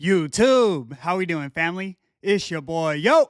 YouTube, how we doing, family? It's your boy, Yo!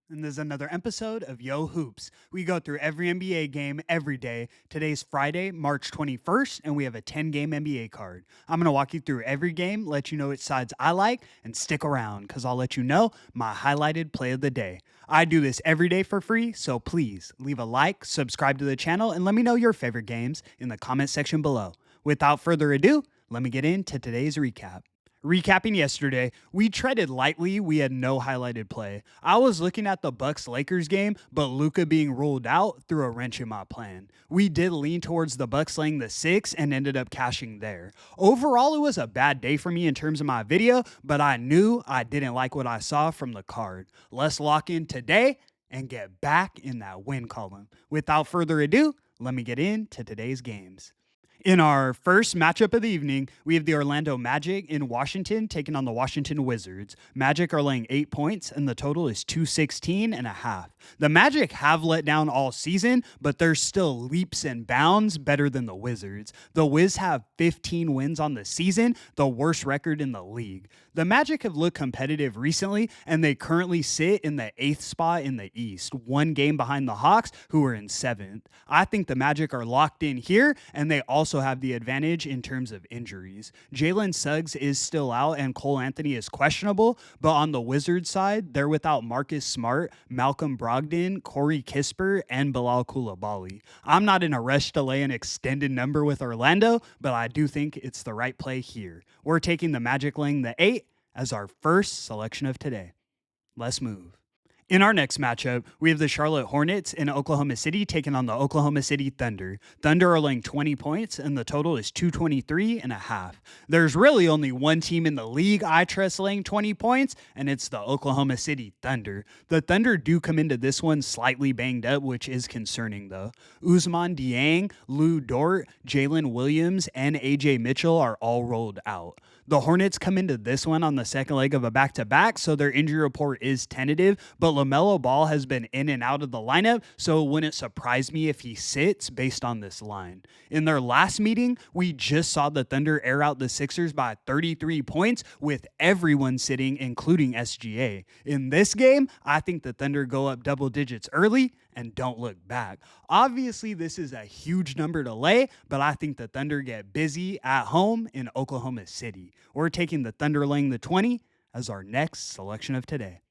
And there's another episode of Yo Hoops. We go through every NBA game every day. Today's Friday, March 21st, and we have a 10-game NBA card. I'm going to walk you through every game, let you know which sides I like, and stick around, because I'll let you know my highlighted play of the day. I do this every day for free, so please leave a like, subscribe to the channel, and let me know your favorite games in the comment section below. Without further ado, let me get into today's recap. Recapping yesterday, we treaded lightly. We had no highlighted play. I was looking at the Bucks-Lakers game, but Luka being ruled out threw a wrench in my plan. We did lean towards the Bucks laying the 6 and ended up cashing there. Overall, it was a bad day for me in terms of my video, but I knew I didn't like what I saw from the card. Let's lock in today and get back in that win column. Without further ado, let me get into today's games. In our first matchup of the evening, we have the Orlando Magic in Washington taking on the Washington Wizards. Magic are laying 8 points, and the total is 216.5. The Magic have let down all season, but they're still leaps and bounds better than the Wizards. The Wiz have 15 wins on the season, the worst record in the league. The Magic have looked competitive recently, and they currently sit in the 8th spot in the East, one game behind the Hawks, who are in 7th. I think the Magic are locked in here, and they also have the advantage in terms of injuries. Jalen Suggs is still out, and Cole Anthony is questionable, but on the Wizards side, they're without Marcus Smart, Malcolm Brogdon, Corey Kispert, and Bilal Coulibaly. I'm not in a rush to lay an extended number with Orlando, but I do think it's the right play here. We're taking the Magic laying the 8 as our first selection of today. Let's move. In our next matchup, we have the Charlotte Hornets in Oklahoma City taking on the Oklahoma City Thunder. Thunder are laying 20 points, and the total is 223.5. There's really only one team in the league I trust laying 20 points, and it's the Oklahoma City Thunder. The Thunder do come into this one slightly banged up, which is concerning, though. Ousmane Dieng, Lou Dort, Jalen Williams, and AJ Mitchell are all rolled out. The Hornets come into this one on the second leg of a back-to-back, so their injury report is tentative, but LaMelo Ball has been in and out of the lineup, so it wouldn't surprise me if he sits based on this line. In their last meeting, we just saw the Thunder air out the Sixers by 33 points with everyone sitting, including SGA. In this game, I think the Thunder go up double digits early and don't look back. Obviously, this is a huge number to lay, but I think the Thunder get busy at home in Oklahoma City. We're taking the Thunder laying the 20 as our next selection of today.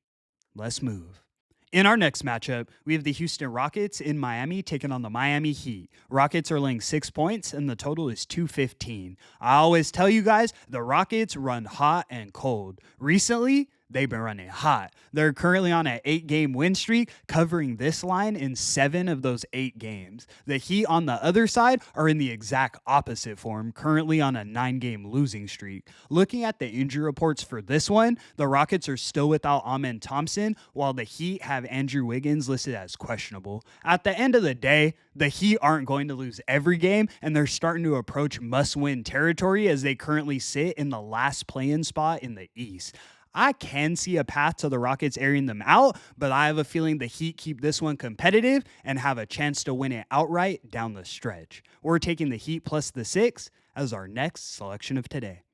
Let's move. In our next matchup, we have the Houston Rockets in Miami taking on the Miami Heat. Rockets are laying 6 points, and the total is 215. I always tell you guys, the Rockets run hot and cold. Recently, they've been running hot. They're currently on an 8-game win streak, covering this line in 7 of those 8 games. The Heat on the other side are in the exact opposite form, currently on a 9-game losing streak. Looking at the injury reports for this one, the Rockets are still without Amen Thompson, while the Heat have Andrew Wiggins listed as questionable. At the end of the day, the Heat aren't going to lose every game, and they're starting to approach must-win territory as they currently sit in the last play-in spot in the East. I can see a path to the Rockets airing them out, but I have a feeling the Heat keep this one competitive and have a chance to win it outright down the stretch. We're taking the Heat plus the 6 as our next selection of today.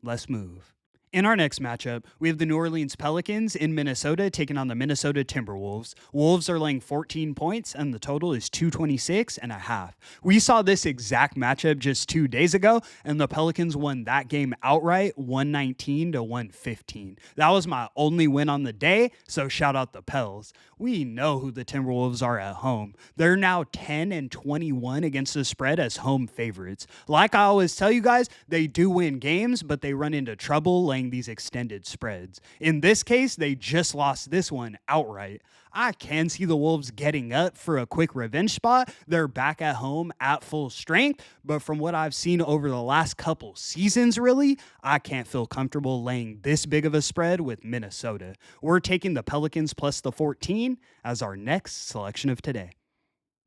Let's move. In our next matchup, we have the New Orleans Pelicans in Minnesota taking on the Minnesota Timberwolves. Wolves are laying 14 points, and the total is 226.5. We saw this exact matchup just 2 days ago, and the Pelicans won that game outright, 119-115. That was my only win on the day, so shout out the Pels. We know who the Timberwolves are at home. They're now 10-21 against the spread as home favorites. Like I always tell you guys, they do win games, but they run into trouble laying these extended spreads. In this case, they just lost this one outright. I can see the Wolves getting up for a quick revenge spot. They're back at home at full strength, but from what I've seen over the last couple seasons, really, I can't feel comfortable laying this big of a spread with Minnesota. We're taking the Pelicans plus the 14 as our next selection of today.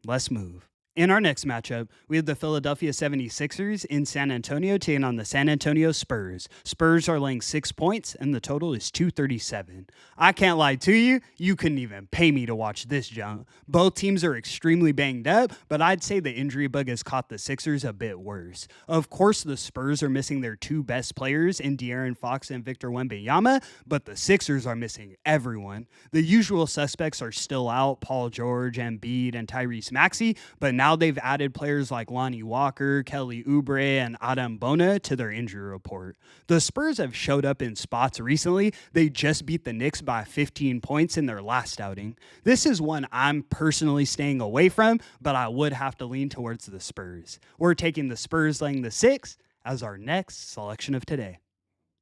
Let's move. In our next matchup, we have the Philadelphia 76ers in San Antonio taking on the San Antonio Spurs. Spurs are laying 6 points, and the total is 237. I can't lie to you, you couldn't even pay me to watch this junk. Both teams are extremely banged up, but I'd say the injury bug has caught the Sixers a bit worse. Of course, the Spurs are missing their two best players in De'Aaron Fox and Victor Wembanyama, but the Sixers are missing everyone. The usual suspects are still out, Paul George, Embiid, and Tyrese Maxey, but now they've added players like Lonnie Walker, Kelly Oubre, and Adam Bona to their injury report. The Spurs have showed up in spots recently. They just beat the Knicks by 15 points in their last outing. This is one I'm personally staying away from, but I would have to lean towards the Spurs. We're taking the Spurs laying the 6 as our next selection of today.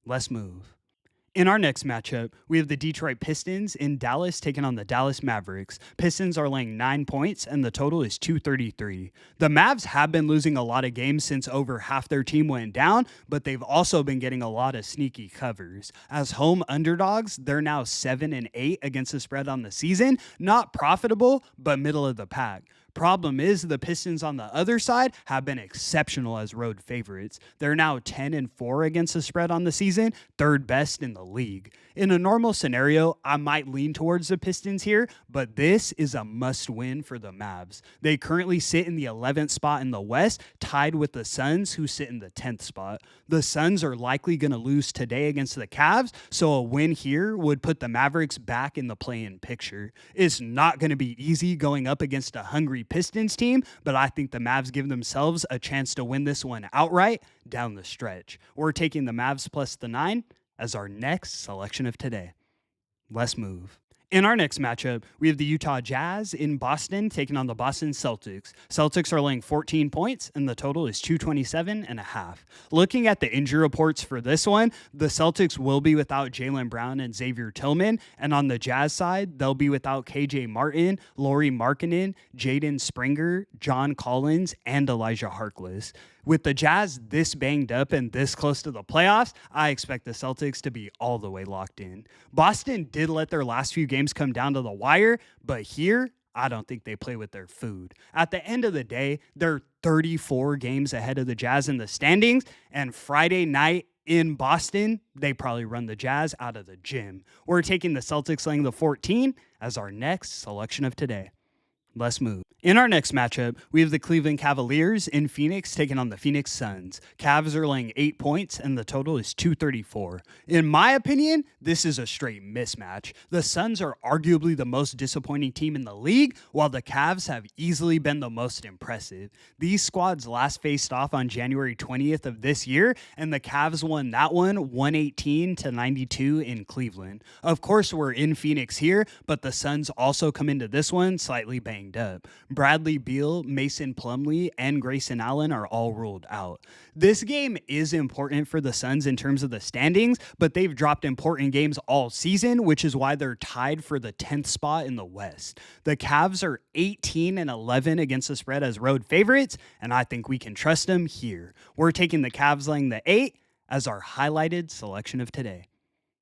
Let's move. In our next matchup, we have the Detroit Pistons in Dallas taking on the Dallas Mavericks. Pistons are laying 9 points, and the total is 233. The Mavs have been losing a lot of games since over half their team went down, but they've also been getting a lot of sneaky covers. As home underdogs, they're now 7-8 against the spread on the season. Not profitable, but middle of the pack. Problem is, the Pistons on the other side have been exceptional as road favorites. They're now 10-4 against the spread on the season, third best in the league. In a normal scenario, I might lean towards the Pistons here, but this is a must-win for the Mavs. They currently sit in the 11th spot in the West, tied with the Suns, who sit in the 10th spot. The Suns are likely going to lose today against the Cavs, so a win here would put the Mavericks back in the play-in picture. It's not going to be easy going up against a hungry Pistons team, but I think the Mavs give themselves a chance to win this one outright down the stretch. We're taking the Mavs plus the 9 as our next selection of today. Let's move. In our next matchup, we have the Utah Jazz in Boston taking on the Boston Celtics. Celtics are laying 14 points, and the total is 227.5. Looking at the injury reports for this one, the Celtics will be without Jaylen Brown and Xavier Tillman, and on the Jazz side, they'll be without KJ Martin, Lauri Markkanen, Jaden Springer, John Collins, and Elijah Harkless. With the Jazz this banged up and this close to the playoffs, I expect the Celtics to be all the way locked in. Boston did let their last few games come down to the wire, but here, I don't think they play with their food. At the end of the day, they're 34 games ahead of the Jazz in the standings, and Friday night in Boston, they probably run the Jazz out of the gym. We're taking the Celtics laying the 14 as our next selection of today. Let's move. In our next matchup, we have the Cleveland Cavaliers in Phoenix taking on the Phoenix Suns. Cavs are laying 8 points, and the total is 234. In my opinion, this is a straight mismatch. The Suns are arguably the most disappointing team in the league, while the Cavs have easily been the most impressive. These squads last faced off on January 20th of this year, and the Cavs won that one 118-92 in Cleveland. Of course, we're in Phoenix here, but the Suns also come into this one slightly banged up. Bradley Beal, Mason Plumlee, and Grayson Allen are all ruled out. This game is important for the Suns in terms of the standings, but they've dropped important games all season, which is why they're tied for the 10th spot in the West. The Cavs are 18-11 against the spread as road favorites, and I think we can trust them here. We're taking the Cavs laying the 8 as our highlighted selection of today.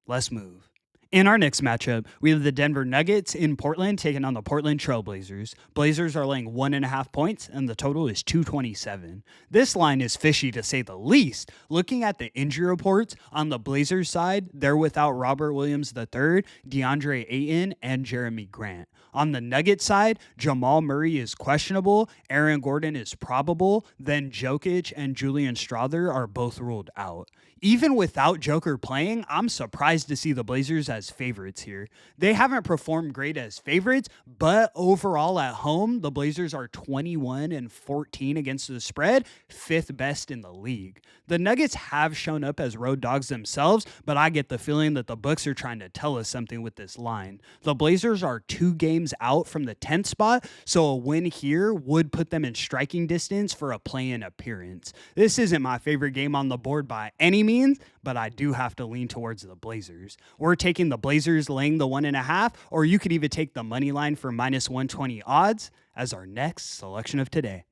Let's move. In our next matchup, we have the Denver Nuggets in Portland taking on the Portland Trailblazers. Blazers are laying 1.5 points, and the total is 227. This line is fishy to say the least. Looking at the injury reports, on the Blazers side, they're without Robert Williams III, DeAndre Ayton, and Jeremy Grant. On the Nuggets side, Jamal Murray is questionable, Aaron Gordon is probable, then Jokic and Julian Strawther are both ruled out. Even without Joker playing, I'm surprised to see the Blazers as favorites here. They haven't performed great as favorites, but overall at home, the Blazers are 21-14 against the spread, 5th best in the league. The Nuggets have shown up as road dogs themselves, but I get the feeling that the books are trying to tell us something with this line. The Blazers are 2 games out from the 10th spot, so a win here would put them in striking distance for a play-in appearance. This isn't my favorite game on the board by any means, but I do have to lean towards the Blazers. We're taking the Blazers laying the 1.5, or you could even take the money line for -120 odds as our next selection of today.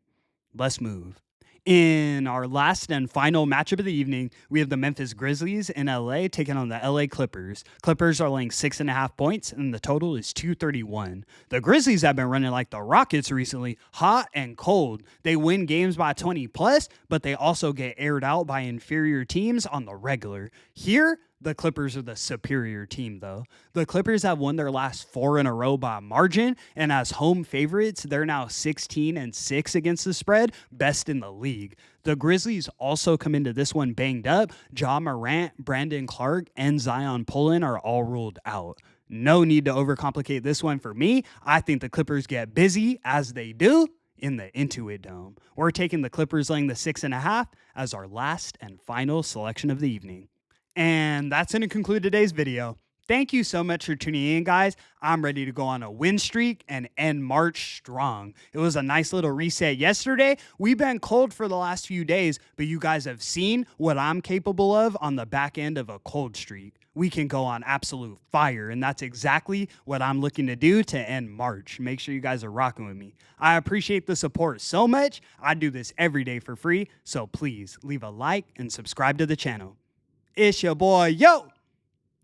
Let's move. In our last and final matchup of the evening, we have the Memphis Grizzlies in LA taking on the LA Clippers. Clippers are laying 6.5 points, and the total is 231. The Grizzlies have been running like the Rockets recently, hot and cold. They win games by 20 plus, but they also get aired out by inferior teams on the regular. Here, the Clippers are the superior team, though. The Clippers have won their last 4 in a row by margin, and as home favorites, they're now 16-6 against the spread, best in the league. The Grizzlies also come into this one banged up. Ja Morant, Brandon Clark, and Zion Pullen are all ruled out. No need to overcomplicate this one for me. I think the Clippers get busy, as they do, in the Intuit Dome. We're taking the Clippers laying the 6.5 as our last and final selection of the evening. And that's going to conclude today's video. Thank you so much for tuning in, guys. I'm ready to go on a win streak and end March strong. It was a nice little reset yesterday. We've been cold for the last few days, but you guys have seen what I'm capable of on the back end of a cold streak. We can go on absolute fire, and that's exactly what I'm looking to do to end March. Make sure you guys are rocking with me. I appreciate the support so much. I do this every day for free, so please leave a like and subscribe to the channel. It's your boy, Yo!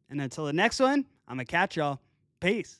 And until the next one, I'm going to catch y'all. Peace.